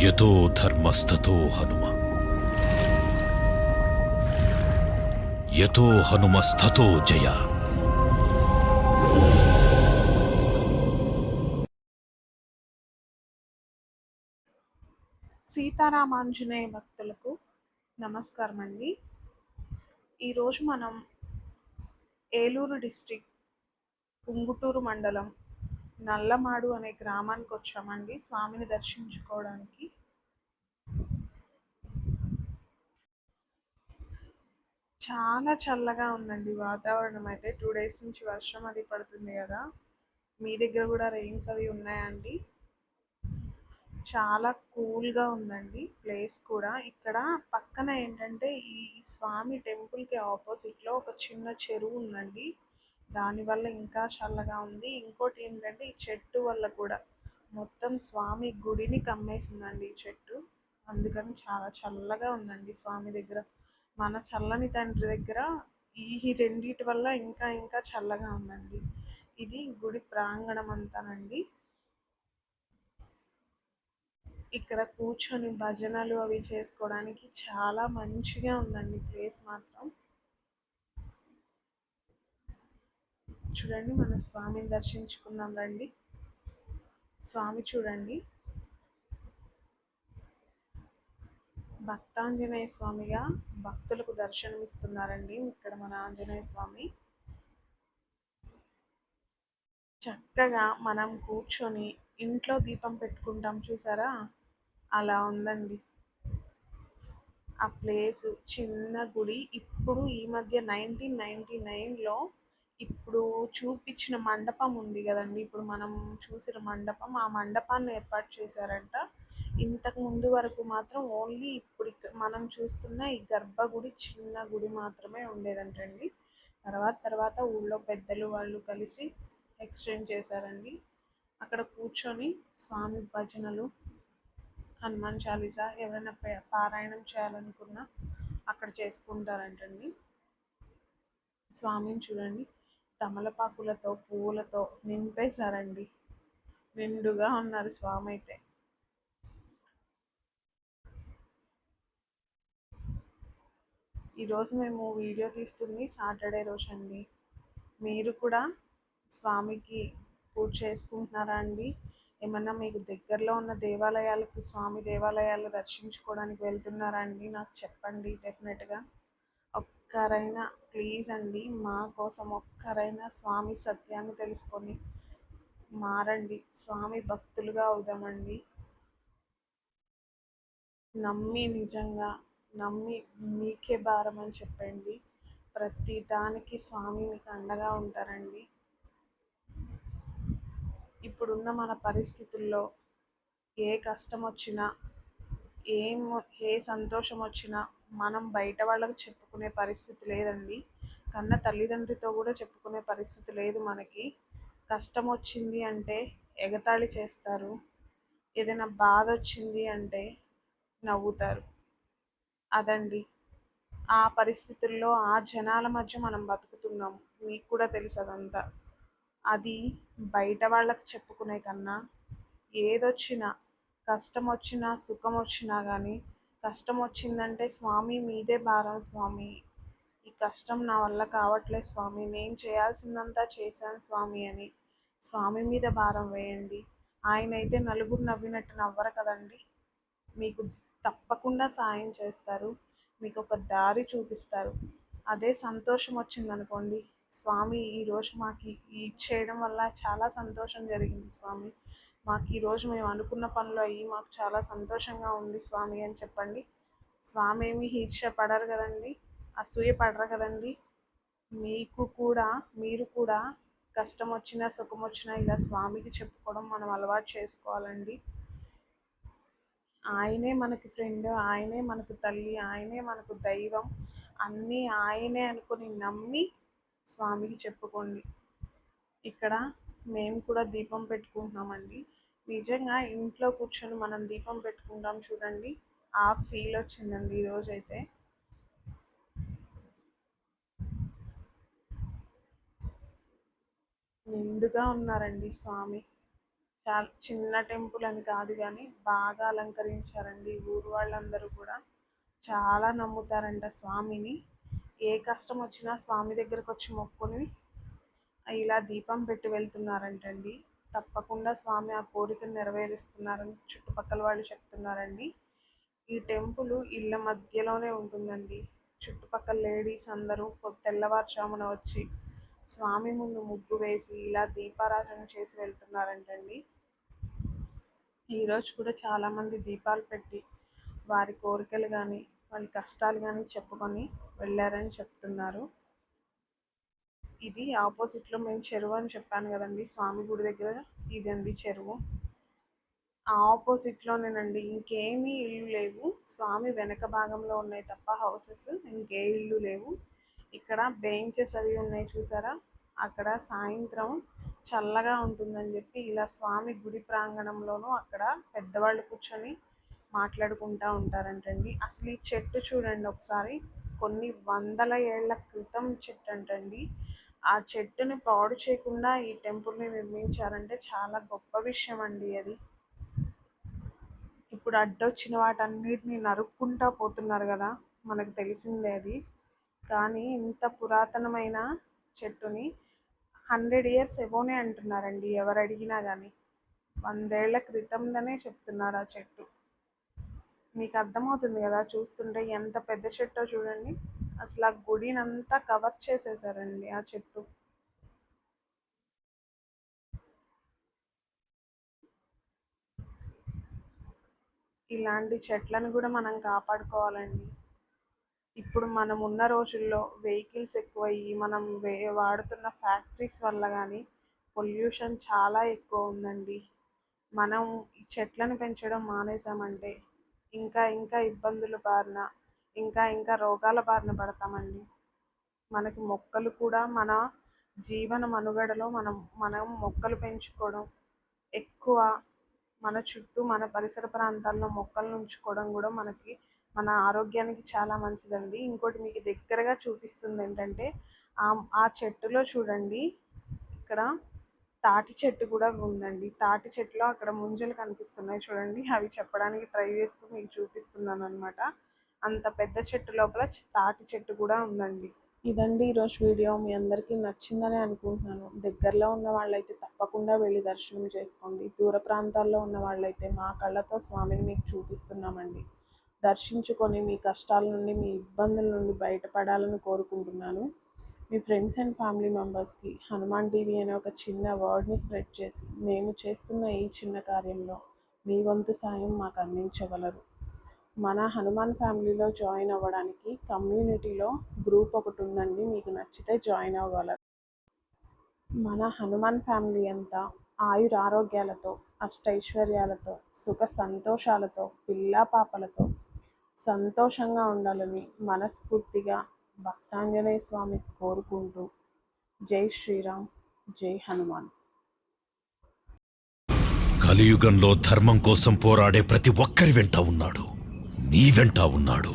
యతో ధర్మస్తతో హనుమ, యతో హనుమస్తతో జయ. సీతారామాంజనేయ భక్తులకు నమస్కారం అండి. ఈరోజు మనం ఏలూరు డిస్టిక్ పుంగుటూరు మండలం నల్లమాడు అనే గ్రామానికి వచ్చామండి స్వామిని దర్శించుకోవడానికి. చాలా చల్లగా ఉందండి వాతావరణం అయితే. 2 డేస్ నుంచి వర్షం అది పడుతుంది కదా. మీ దగ్గర కూడా రెయిన్స్ అవి ఉన్నాయండి? చాలా కూల్గా ఉందండి ప్లేస్ కూడా. ఇక్కడ పక్కన ఏంటంటే ఈ స్వామి టెంపుల్కి ఆపోజిట్లో ఒక చిన్న చెరువు ఉందండి. దానివల్ల ఇంకా చల్లగా ఉంది. ఇంకోటి ఏంటంటే ఈ చెట్టు వల్ల కూడా మొత్తం స్వామి గుడిని కమ్మేసిందండి ఈ చెట్టు. అందుకని చాలా చల్లగా ఉందండి స్వామి దగ్గర. మన చల్లని తండ్రి దగ్గర ఈ రెండిటి వల్ల ఇంకా ఇంకా చల్లగా ఉందండి. ఇది గుడి ప్రాంగణం అంతానండి. ఇక్కడ కూర్చొని భజనలు అవి చేసుకోవడానికి చాలా మంచిగా ఉందండి ప్లేస్ మాత్రం. చూడండి, మన స్వామిని దర్శించుకుందాం రండి. స్వామి చూడండి, భక్తాంజనేయ స్వామిగా భక్తులకు దర్శనమిస్తున్నారండి. ఇక్కడ మన ఆంజనేయ స్వామి చక్కగా మనం కూర్చొని ఇంట్లో దీపం పెట్టుకుంటాం చూసారా, అలా ఉందండి ఆ ప్లేసు. చిన్న గుడి. ఇప్పుడు ఈ మధ్య 1999లో ఇప్పుడు చూపించిన మండపం ఉంది కదండి, ఇప్పుడు మనం చూసిన మండపం, ఆ మండపాన్ని ఏర్పాటు చేశారంట. ఇంతకు ముందు వరకు మాత్రం ఓన్లీ ఇప్పుడు మనం చూస్తున్న ఈ గర్భగుడి చిన్న గుడి మాత్రమే ఉండేదంటండి. తర్వాత తర్వాత ఊళ్ళో పెద్దలు వాళ్ళు కలిసి ఎక్స్టెండ్ చేశారండి. అక్కడ కూర్చొని స్వామి భజనలు, హనుమాన్ చాలీసా ఎవరైనా పారాయణం చేయాలనుకున్నా అక్కడ చేసుకుంటారంటండి. స్వామిని చూడండి, తమలపాకులతో పువ్వులతో నింపేశారండి. నిండుగా ఉన్నారు స్వామి అయితే. ఈరోజు మేము వీడియో తీస్తుంది సాటర్డే రోజు అండి. మీరు కూడా స్వామికి పూజ చేసుకుంటున్నారా అండి? ఏమన్నా మీకు దగ్గరలో ఉన్న దేవాలయాలకు, స్వామి దేవాలయాలు దర్శించుకోవడానికి వెళ్తున్నారా అండి? నాకు చెప్పండి డెఫినెట్గా. ఒక్కరైనా ప్లీజ్ అండి, మా కోసం ఒక్కరైనా స్వామి సత్యాన్ని తెలుసుకొని మారండి. స్వామి భక్తులుగా అవుదామండి. నమ్మి, నిజంగా నమ్మి మీకే భారం అని చెప్పండి. ప్రతి దానికి స్వామి మీకు అండగా ఉంటారండి. ఇప్పుడున్న మన పరిస్థితుల్లో ఏ కష్టం వచ్చినా, ఏం ఏ సంతోషం వచ్చినా మనం బయట వాళ్ళకు చెప్పుకునే పరిస్థితి లేదండి. కన్న తల్లిదండ్రితో కూడా చెప్పుకునే పరిస్థితి లేదు మనకి. కష్టం వచ్చింది అంటే ఎగతాళి చేస్తారు, ఏదైనా బాధ వచ్చింది అంటే నవ్వుతారు. అదండి ఆ పరిస్థితుల్లో ఆ జనాల మధ్య మనం బతుకుతున్నాం. మీకు కూడా తెలుసు అదంతా. అది బయట వాళ్ళకి చెప్పుకునే కన్నా, ఏదొచ్చినా, కష్టం వచ్చినా సుఖం వచ్చినా కానీ, కష్టం వచ్చిందంటే స్వామి మీదే భారం స్వామి, ఈ కష్టం నా వల్ల కావట్లేదు స్వామి, నేను చేయాల్సిందంతా చేశాను స్వామి అని స్వామి మీద భారం వేయండి. ఆయన అయితే నలుగురు నవ్వినట్టు నవ్వరు కదండి. మీకు తప్పకుండా సాయం చేస్తారు, మీకు ఒక దారి చూపిస్తారు. అదే సంతోషం వచ్చిందనుకోండి, స్వామి ఈరోజు మాకు ఇచ్చేయడం వల్ల చాలా సంతోషం జరిగింది స్వామి, మాకు ఈరోజు మేము అనుకున్న పనులు అయ్యి మాకు చాలా సంతోషంగా ఉంది స్వామి అని చెప్పండి. స్వామి ఏమి ఈర్ష్య పడరు కదండి, అసూయ పడరు కదండి. మీరు కూడా కష్టం వచ్చినా సుఖం వచ్చినా ఇలా స్వామికి చెప్పుకోవడం మనం అలవాటు చేసుకోవాలండి. ఆయనే మనకి ఫ్రెండ్, ఆయనే మనకు తల్లి, ఆయనే మనకు దైవం. అన్నీ ఆయనే అనుకుని నమ్మి స్వామికి చెప్పుకోండి. ఇక్కడ మేము కూడా దీపం పెట్టుకుంటున్నామండి. నిజంగా ఇంట్లో కూర్చొని మనం దీపం పెట్టుకుంటాం చూడండి, ఆ ఫీల్ వచ్చిందండి ఈరోజైతే. నిండుగా ఉన్నారండి స్వామి. చాలా చిన్న టెంపుల్ అని కాదు కానీ బాగా అలంకరించారండి. ఊరు వాళ్ళందరూ కూడా చాలా నమ్ముతారంట స్వామిని. ఏ కష్టం వచ్చినా స్వామి దగ్గరకు వచ్చి మొక్కుని ఇలా దీపం పెట్టి వెళ్తున్నారంటండి. తప్పకుండా స్వామి ఆ కోరికను నెరవేరుస్తున్నారని చుట్టుపక్కల వాళ్ళు చెప్తున్నారండి. ఈ టెంపుల్ ఇళ్ళ మధ్యలోనే ఉంటుందండి. చుట్టుపక్కల లేడీస్ అందరూ తెల్లవారుజామున వచ్చి స్వామి ముందు ముగ్గు వేసి ఇలా దీపారాధన చేసి వెళ్తున్నారంటండి. ఈరోజు కూడా చాలామంది దీపాలు పెట్టి వారి కోరికలు కానీ వాళ్ళ కష్టాలు కానీ చెప్పుకొని వెళ్ళారని చెప్తున్నారు. ఇది ఆపోజిట్లో మేము చెరువు అని చెప్పాను కదండి, స్వామి గుడి దగ్గర ఇదండి చెరువు. ఆ ఆపోజిట్లోనేనండి, ఇంకేమీ ఇల్లు లేవు. స్వామి వెనక భాగంలో ఉన్నాయి తప్ప హౌసెస్, ఇంకే ఇల్లు లేవు. ఇక్కడ బెంచెస్ అవి ఉన్నాయి చూసారా, అక్కడ సాయంత్రం చల్లగా ఉంటుందని చెప్పి ఇలా స్వామి గుడి ప్రాంగణంలోనూ అక్కడ పెద్దవాళ్ళు కూర్చొని మాట్లాడుకుంటూ ఉంటారంటండి. అసలు ఈ చెట్టు చూడండి ఒకసారి, కొన్ని వందల ఏళ్ల క్రితం చెట్టు అంటండి. ఆ చెట్టుని పాడు చేయకుండా ఈ టెంపుల్ని నిర్మించారంటే చాలా గొప్ప విషయం అండి అది. ఇప్పుడు అడ్డొచ్చిన వాటన్నిటిని నరుక్కుంటా పోతున్నారు కదా, మనకు తెలిసిందే అది. కానీ ఇంత పురాతనమైన చెట్టుని 100 years ఎబోనే అంటున్నారండి ఎవరు అడిగినా కానీ. 100 ఏళ్ల క్రితందనే చెప్తున్నారు ఆ చెట్టు. మీకు అర్థమవుతుంది కదా చూస్తుంటే ఎంత పెద్ద చెట్టో చూడండి. అసలు ఆ గుడినంతా కవర్ చేసేసారండి ఆ చెట్టు. ఇలాంటి చెట్లను కూడా మనం కాపాడుకోవాలండి. ఇప్పుడు మనం ఉన్న రోజుల్లో వెహికల్స్ ఎక్కువయ్యి మనం వాడుతున్న ఫ్యాక్టరీస్ వల్ల కానీ పొల్యూషన్ చాలా ఎక్కువ ఉందండి. మనం ఈ చెట్లను పెంచడం మానేసామంటే ఇంకా ఇంకా ఇబ్బందుల బారిన, ఇంకా ఇంకా రోగాల బారిన పడతామండి. మనకి మొక్కలు కూడా మన జీవన మనుగడలో మనం మొక్కలు పెంచుకోవడం ఎక్కువ, మన చుట్టూ మన పరిసర ప్రాంతాల్లో మొక్కలను ఉంచుకోవడం కూడా మన ఆరోగ్యానికి చాలా మంచిదండి. ఇంకోటి మీకు దగ్గరగా చూపిస్తుంది ఏంటంటే ఆ చెట్టులో చూడండి, ఇక్కడ తాటి చెట్టు కూడా ఉందండి. తాటి చెట్టులో అక్కడ ముంజలు కనిపిస్తున్నాయి చూడండి, అవి చెప్పడానికి ట్రై చేస్తూ మీకు చూపిస్తున్నాను అనమాట. అంత పెద్ద చెట్టు లోపల తాటి చెట్టు కూడా ఉందండి. ఇదండి ఈరోజు వీడియో. మీ అందరికీ నచ్చిందని అనుకుంటున్నాను. దగ్గరలో ఉన్న వాళ్ళైతే తప్పకుండా వెళ్ళి దర్శనం చేసుకోండి. దూర ప్రాంతాల్లో ఉన్న వాళ్ళైతే మా కళ్ళతో స్వామిని మీకు చూపిస్తున్నామండి. దర్శించుకొని మీ కష్టాల నుండి, మీ ఇబ్బందుల నుండి బయటపడాలని కోరుకుంటున్నాను. మీ ఫ్రెండ్స్ అండ్ ఫ్యామిలీ మెంబర్స్కి హనుమాన్ టీవీ అనే ఒక చిన్న వర్డ్ని స్ప్రెడ్ చేసి మేము చేస్తున్న ఈ చిన్న కార్యంలో మీ వంతు సాయం మాకు అందించగలరు. మన హనుమాన్ ఫ్యామిలీలో జాయిన్ అవ్వడానికి కమ్యూనిటీలో గ్రూప్ ఒకటి ఉందండి, మీకు నచ్చితే జాయిన్ అవ్వగలరు. మన హనుమాన్ ఫ్యామిలీ అంతా ఆయురారోగ్యాలతో, అష్టైశ్వర్యాలతో, సుఖ సంతోషాలతో, పిల్లా పాపలతో సంతోషంగా ఉండాలని మనస్ఫూర్తిగా భక్తాంజనేయ స్వామి కోరుకుంటూ జై శ్రీరామ్, జై హనుమాన్. కలియుగంలో ధర్మం కోసం పోరాడే ప్రతి ఒక్కరి వెంట ఉన్నాడు. నీ వెంట ఉన్నాడు.